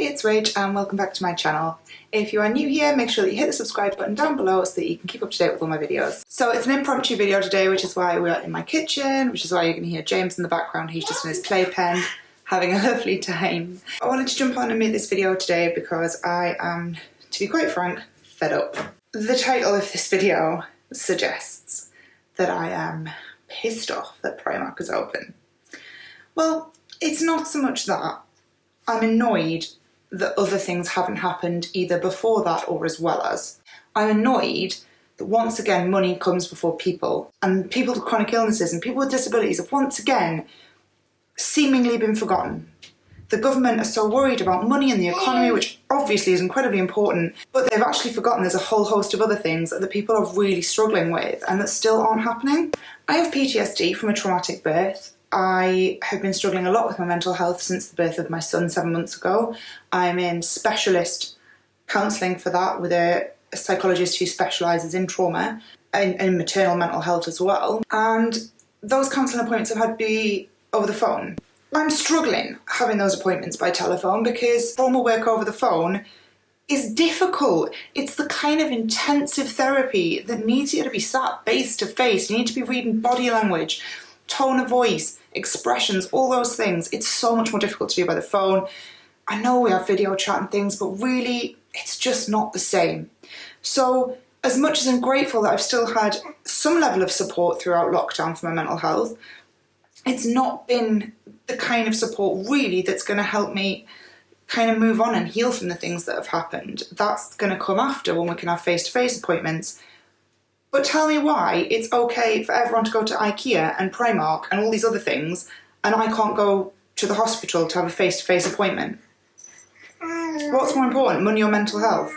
it's Rach and welcome back to my channel. If you are new here, make sure that you hit the subscribe button down below so that you can keep up to date with all my videos. So it's an impromptu video today, which is why we're in my kitchen, which is why you're going to hear James in the background. He's just in his playpen, having a lovely time. I wanted to jump on and make this video today because I am, to be quite frank, fed up. The title of this video suggests that I am pissed off that Primark is open. Well, it's not so much that. I'm annoyed that other things haven't happened either before that or as well as. I'm annoyed that once again money comes before people, and people with chronic illnesses and people with disabilities have once again seemingly been forgotten. The government are so worried about money and the economy, which obviously is incredibly important, but they've actually forgotten there's a whole host of other things that the people are really struggling with and that still aren't happening. I have PTSD from a traumatic birth. I have been struggling a lot with my mental health since the birth of my son 7 months ago. I'm in specialist counselling for that with a psychologist who specialises in trauma and maternal mental health as well. And those counselling appointments have had to be over the phone. I'm struggling having those appointments by telephone because trauma work over the phone is difficult. It's the kind of intensive therapy that needs you to be sat face to face. You need to be reading body language, tone of voice, expressions, all those things. It's so much more difficult to do by the phone. I know we have video chat and things, but really it's just not the same. So as much as I'm grateful that I've still had some level of support throughout lockdown for my mental health, it's not been the kind of support really that's going to help me kind of move on and heal from the things that have happened. That's going to come after when we can have face-to-face appointments. But tell me why it's okay for everyone to go to Ikea and Primark and all these other things, and I can't go to the hospital to have a face-to-face appointment. What's more important, money or mental health?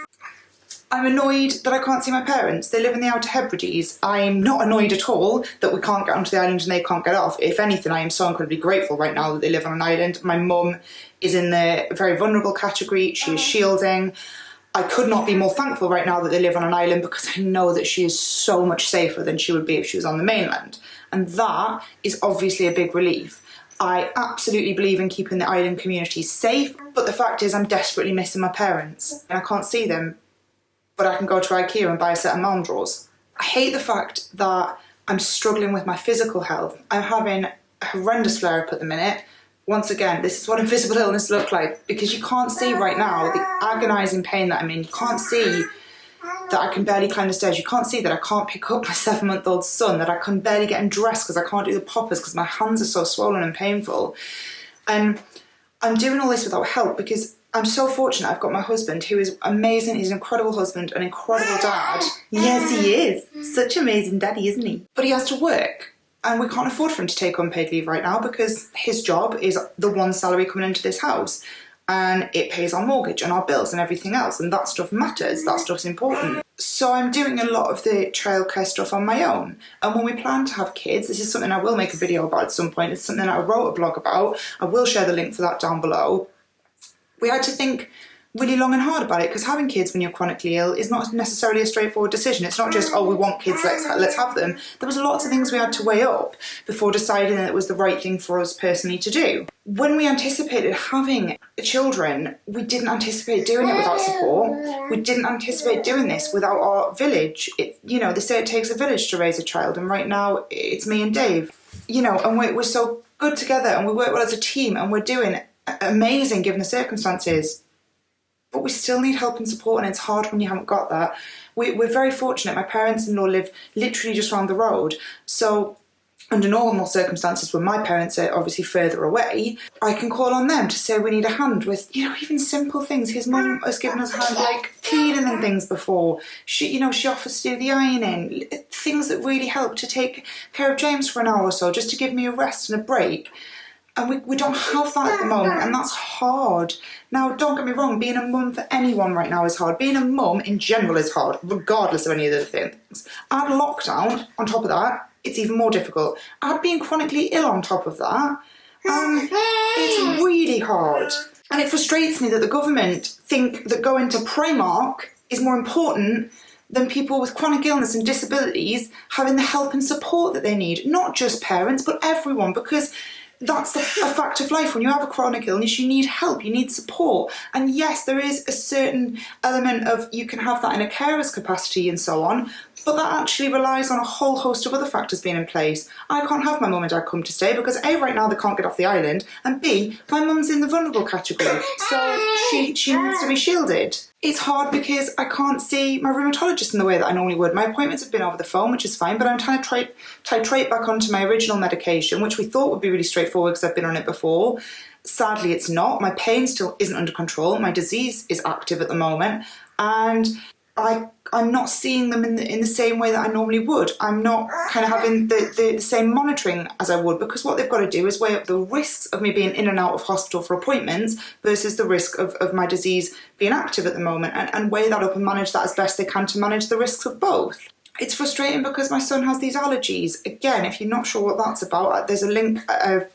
I'm annoyed that I can't see my parents. They live in the Outer Hebrides. I'm not annoyed at all that we can't get onto the island and they can't get off. If anything, I am so incredibly grateful right now that they live on an island. My mum is in the very vulnerable category. She is shielding. I could not be more thankful right now that they live on an island because I know that she is so much safer than she would be if she was on the mainland. And that is obviously a big relief. I absolutely believe in keeping the island community safe, but the fact is I'm desperately missing my parents and I can't see them, but I can go to Ikea and buy a set of Malm drawers. I hate the fact that I'm struggling with my physical health. I'm having a horrendous flare-up at the minute. Once again, this is what invisible illness looks like because you can't see right now the agonising pain that I'm in. You can't see that I can barely climb the stairs. You can't see that I can't pick up my 7-month-old son, that I can barely get him dressed because I can't do the poppers because my hands are so swollen and painful. And I'm doing all this without help because I'm so fortunate I've got my husband who is amazing. He's an incredible husband, an incredible dad. Yes, he is. Such an amazing daddy, isn't he? But he has to work. And we can't afford for him to take unpaid leave right now because his job is the one salary coming into this house and it pays our mortgage and our bills and everything else, and that stuff matters, that stuff's important. So I'm doing a lot of the childcare stuff on my own, and when we plan to have kids, this is something I will make a video about at some point. It's something that I wrote a blog about. I will share the link for that down below. We had to think really long and hard about it because having kids when you're chronically ill is not necessarily a straightforward decision. It's not just, oh, we want kids, let's have them. There was lots of things we had to weigh up before deciding that it was the right thing for us personally to do. When we anticipated having children, we didn't anticipate doing it without support. We didn't anticipate doing this without our village. They say it takes a village to raise a child, and right now it's me and Dave. And we're so good together and we work well as a team and we're doing amazing given the circumstances. But we still need help and support, and it's hard when you haven't got that. We're very fortunate. My parents-in-law live literally just around the road. So under normal circumstances, when my parents are obviously further away, I can call on them to say we need a hand with, even simple things. His mum has given us a hand, like cleaning and things before. She offers to do the ironing, things that really help to take care of James for an hour or so, just to give me a rest and a break. And we don't have that at the moment, and that's hard. Now, don't get me wrong, being a mum for anyone right now is hard. Being a mum in general is hard, regardless of any of the things. Add lockdown on top of that, it's even more difficult. Add being chronically ill on top of that, it's really hard. And it frustrates me that the government think that going to Primark is more important than people with chronic illness and disabilities having the help and support that they need. Not just parents, but everyone, because that's a fact of life. When you have a chronic illness, you need help, you need support. And yes, there is a certain element of you can have that in a carer's capacity and so on, but that actually relies on a whole host of other factors being in place. I can't have my mum and dad come to stay because A, right now they can't get off the island, and B, my mum's in the vulnerable category, so she needs to be shielded. It's hard because I can't see my rheumatologist in the way that I normally would. My appointments have been over the phone, which is fine, but I'm trying to titrate back onto my original medication, which we thought would be really straightforward because I've been on it before. Sadly, it's not. My pain still isn't under control. My disease is active at the moment, and I'm not seeing them in the same way that I normally would. I'm not kind of having the same monitoring as I would, because what they've got to do is weigh up the risks of me being in and out of hospital for appointments versus the risk of my disease being active at the moment, and weigh that up and manage that as best they can to manage the risks of both. It's frustrating because my son has these allergies. Again, if you're not sure what that's about, there's a link,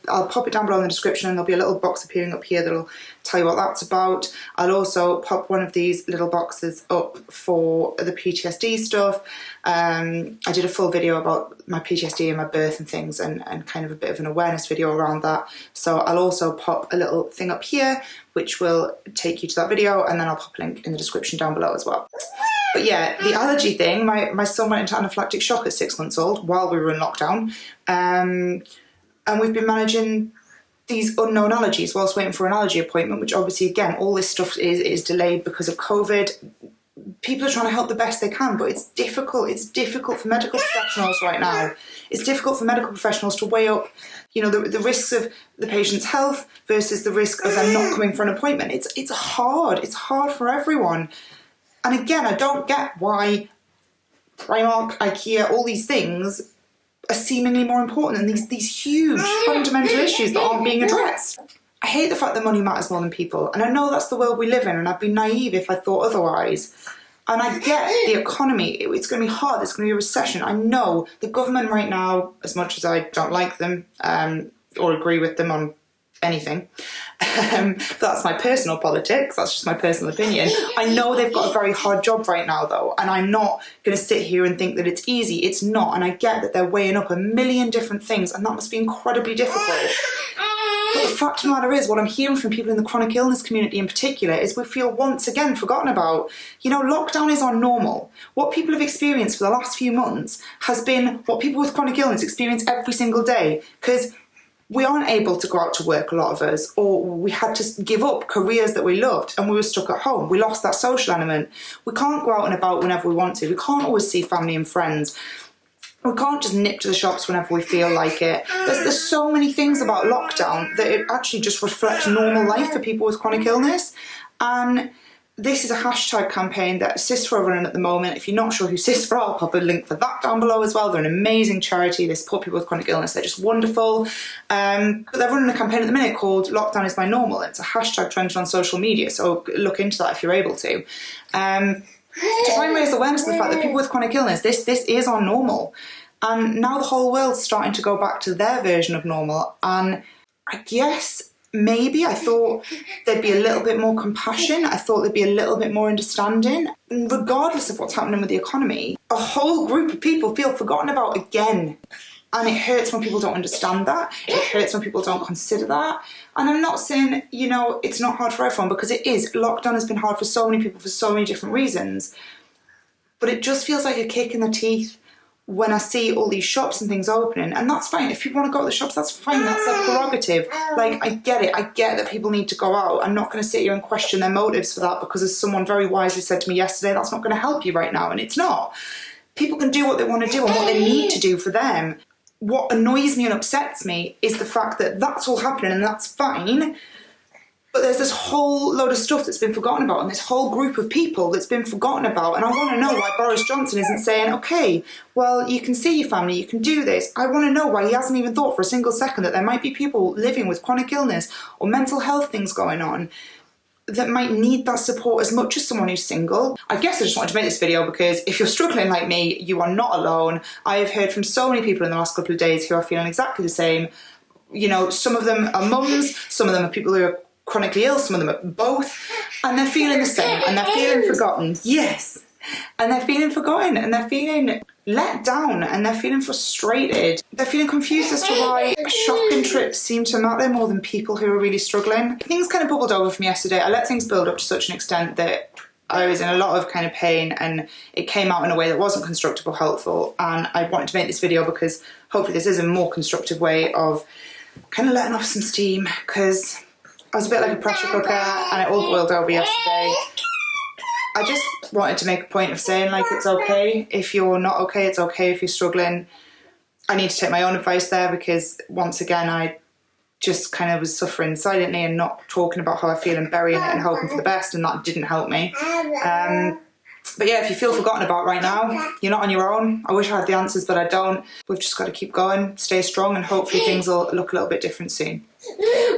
I'll pop it down below in the description, and there'll be a little box appearing up here that'll tell you what that's about. I'll also pop one of these little boxes up for the PTSD stuff. I did a full video about my PTSD and my birth and things, and kind of a bit of an awareness video around that. So I'll also pop a little thing up here which will take you to that video, and then I'll pop a link in the description down below as well. But yeah, the allergy thing, my son went into anaphylactic shock at 6 months old while we were in lockdown. And we've been managing these unknown allergies whilst waiting for an allergy appointment, which obviously, again, all this stuff is delayed because of COVID. People are trying to help the best they can, but it's difficult. It's difficult for medical professionals right now. It's difficult for medical professionals to weigh up, the risks of the patient's health versus the risk of them not coming for an appointment. It's hard. It's hard for everyone. And again, I don't get why Primark, Ikea, all these things are seemingly more important than these huge fundamental issues that aren't being addressed. I hate the fact that money matters more than people, and I know that's the world we live in, and I'd be naive if I thought otherwise. And I get the economy, it's going to be hard, there's going to be a recession. I know the government right now, as much as I don't like them or agree with them on anything, that's my personal politics, that's just my personal opinion. I know they've got a very hard job right now though, and I'm not going to sit here and think that it's easy. It's not, and I get that they're weighing up a million different things, and that must be incredibly difficult. But the fact of the matter is, what I'm hearing from people in the chronic illness community in particular is we feel once again forgotten about. Lockdown is our normal. What people have experienced for the last few months has been what people with chronic illness experience every single day, because we aren't able to go out to work, a lot of us, or we had to give up careers that we loved and we were stuck at home. We lost that social element. We can't go out and about whenever we want to. We can't always see family and friends. We can't just nip to the shops whenever we feel like it. There's so many things about lockdown that it actually just reflects normal life for people with chronic illness. And this is a hashtag campaign that CISFA are running at the moment. If you're not sure who CISFA are, I'll pop a link for that down below as well. They're an amazing charity. They support people with chronic illness. They're just wonderful. But they're running a campaign at the minute called Lockdown is My Normal. It's a hashtag trending on social media, so look into that if you're able to. To try and raise awareness of the fact that people with chronic illness, this is our normal. And now the whole world's starting to go back to their version of normal. And I guess maybe I thought there'd be a little bit more compassion. I thought there'd be a little bit more understanding. And regardless of what's happening with the economy, a whole group of people feel forgotten about again. And it hurts when people don't understand that. It hurts when people don't consider that. And I'm not saying, it's not hard for everyone, because it is. Lockdown has been hard for so many people for so many different reasons. But it just feels like a kick in the teeth when I see all these shops and things opening. And that's fine. If people want to go to the shops, that's fine. That's their prerogative. I get it. I get that people need to go out. I'm not going to sit here and question their motives for that, because as someone very wisely said to me yesterday, that's not going to help you right now. And it's not. People can do what they want to do and what they need to do for them. What annoys me and upsets me is the fact that that's all happening and that's fine, but there's this whole load of stuff that's been forgotten about, and this whole group of people that's been forgotten about. And I want to know why Boris Johnson isn't saying, okay, well, you can see your family, you can do this. I want to know why he hasn't even thought for a single second that there might be people living with chronic illness or mental health things going on that might need that support as much as someone who's single. I guess I just wanted to make this video because if you're struggling like me, you are not alone. I have heard from so many people in the last couple of days who are feeling exactly the same. Some of them are mums, some of them are people who are chronically ill, some of them are both, and they're feeling the same, and they're feeling forgotten. Yes. and they're feeling forgotten, and they're feeling let down, and they're feeling frustrated. They're feeling confused as to why shopping trips seem to matter more than people who are really struggling. Things kind of bubbled over for me yesterday. I let things build up to such an extent that I was in a lot of kind of pain, and it came out in a way that wasn't constructive or helpful. And I wanted to make this video because hopefully this is a more constructive way of kind of letting off some steam, because I was a bit like a pressure cooker and it all boiled over yesterday. I just wanted to make a point of saying, like, it's okay if you're not okay, it's okay if you're struggling. I need to take my own advice there, because once again I just kind of was suffering silently and not talking about how I feel and burying it and hoping for the best, and that didn't help me. But yeah, if you feel forgotten about right now, you're not on your own. I wish I had the answers, but I don't. We've just got to keep going, stay strong, and hopefully things will look a little bit different soon.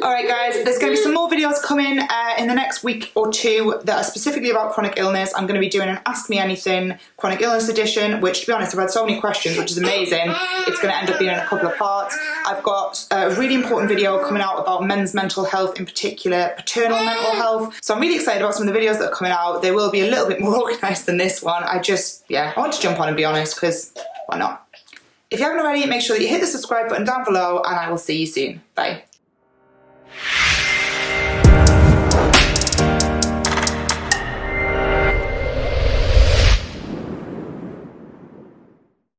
Alright guys, there's going to be some more videos coming in the next week or two that are specifically about chronic illness. I'm going to be doing an Ask Me Anything chronic illness edition, which, to be honest, I've had so many questions, which is amazing. It's going to end up being in a couple of parts. I've got a really important video coming out about men's mental health, in particular paternal mental health. So I'm really excited about some of the videos that are coming out. They will be a little bit more organised than this one. I want to jump on and be honest, because why not? If you haven't already, make sure that you hit the subscribe button down below, and I will see you soon. Bye.